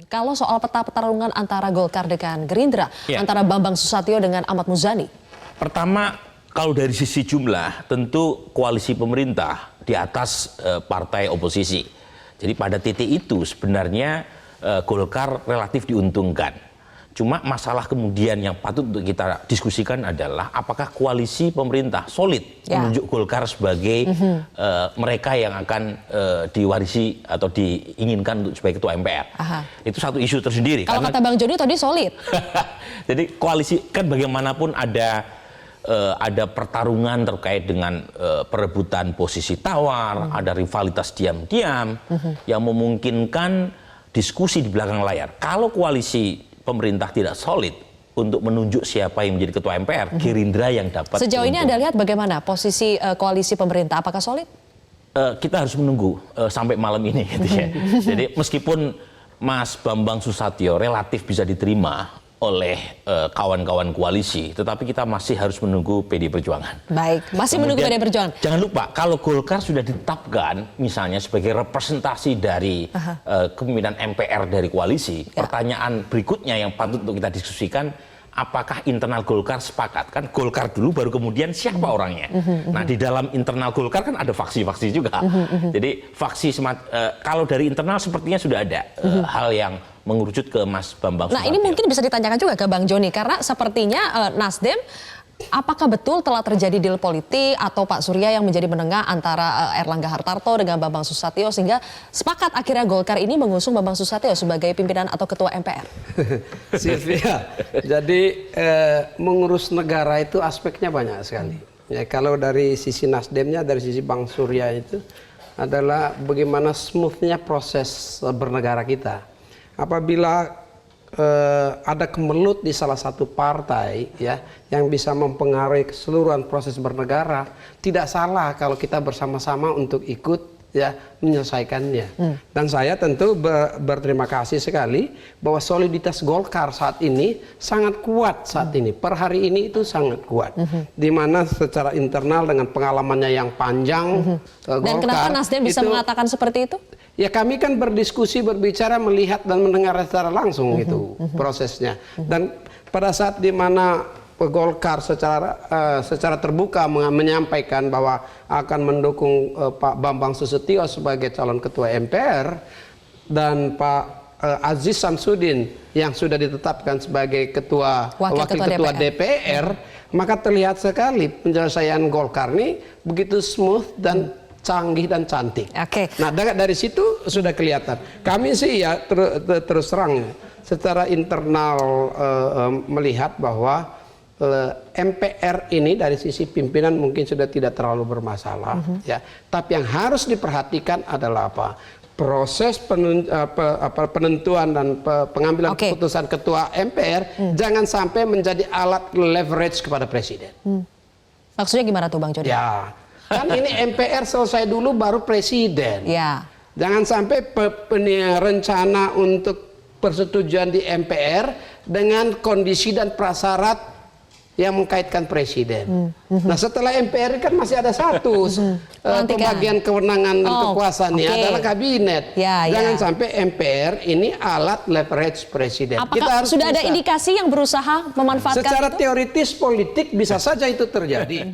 Kalau soal peta pertarungan antara Golkar dengan Gerindra, antara Bambang Susatyo dengan Ahmad Muzani. Pertama, kalau dari sisi jumlah, tentu koalisi pemerintah di atas partai oposisi. Jadi pada titik itu sebenarnya Golkar relatif diuntungkan. Cuma masalah kemudian yang patut untuk kita diskusikan adalah apakah koalisi pemerintah solid menunjuk Golkar sebagai mereka yang akan diwarisi atau diinginkan untuk sebagai ketua MPR. Itu satu isu tersendiri. Kalau kata Bang Joni tadi solid. Jadi koalisi kan bagaimanapun ada pertarungan terkait dengan perebutan posisi tawar, ada rivalitas diam-diam yang memungkinkan diskusi di belakang layar. Kalau koalisi pemerintah tidak solid untuk menunjuk siapa yang menjadi ketua MPR, Gerindra yang dapat. Sejauh ini Anda lihat bagaimana posisi koalisi pemerintah, apakah solid? Kita harus menunggu sampai malam ini. Gitu ya. Jadi meskipun Mas Bambang Susatyo relatif bisa diterima oleh kawan-kawan koalisi, tetapi kita masih harus menunggu PD Perjuangan. Baik, masih menunggu PD Perjuangan. Jangan lupa, kalau Golkar sudah ditetapkan misalnya sebagai representasi dari kepemimpinan MPR dari koalisi, pertanyaan berikutnya yang patut untuk kita diskusikan, apakah internal Golkar sepakat? Kan Golkar dulu baru kemudian siapa orangnya. Nah, di dalam internal Golkar kan ada faksi-faksi juga. Jadi faksi kalau dari internal sepertinya sudah ada hal yang mengerucut ke Mas Bambang Susatyo. Nah, ini mungkin bisa ditanyakan juga ke Bang Joni, karena sepertinya Nasdem, apakah betul telah terjadi deal politik atau Pak Surya yang menjadi menengah antara Erlangga Hartarto dengan Bambang Susatyo sehingga sepakat akhirnya Golkar ini mengusung Bambang Susatyo sebagai pimpinan atau ketua MPR? Sylvia, jadi mengurus negara itu aspeknya banyak sekali. Ya, kalau dari sisi Nasdemnya, dari sisi Bang Surya itu adalah bagaimana smoothnya proses bernegara kita. Apabila ada kemelut di salah satu partai ya yang bisa mempengaruhi keseluruhan proses bernegara, tidak salah kalau kita bersama-sama untuk ikut ya menyelesaikannya. Dan saya tentu berterima kasih sekali bahwa soliditas Golkar saat ini sangat kuat saat ini. Per hari ini itu sangat kuat. Di mana secara internal dengan pengalamannya yang panjang Dan Golkar, kenapa Nasdem bisa mengatakan seperti itu? Ya kami kan berdiskusi, berbicara, melihat dan mendengar secara langsung gitu prosesnya. Dan pada saat di mana Golkar secara terbuka menyampaikan bahwa akan mendukung Pak Bambang Susatyo sebagai calon ketua MPR dan Pak Aziz Samsudin yang sudah ditetapkan sebagai wakil ketua DPR, maka terlihat sekali penyelesaian Golkar ini begitu smooth dan canggih dan cantik. Nah, dari situ sudah kelihatan. Kami sih ya terus terang secara internal melihat bahwa MPR ini dari sisi pimpinan mungkin sudah tidak terlalu bermasalah, ya. Tapi yang harus diperhatikan adalah apa? Proses penentuan dan pengambilan keputusan ketua MPR jangan sampai menjadi alat leverage kepada presiden. Maksudnya gimana tuh Bang Joni? Ya. Kan ini MPR selesai dulu baru presiden. Jangan sampai rencana untuk persetujuan di MPR dengan kondisi dan prasyarat yang mengkaitkan presiden. Nah, setelah MPR kan masih ada satu pembagian kewenangan dan kekuasaannya adalah kabinet. Jangan sampai MPR ini alat leverage presiden. Apakah sudah ada indikasi yang berusaha memanfaatkan secara itu? teoritis politik bisa saja itu terjadi.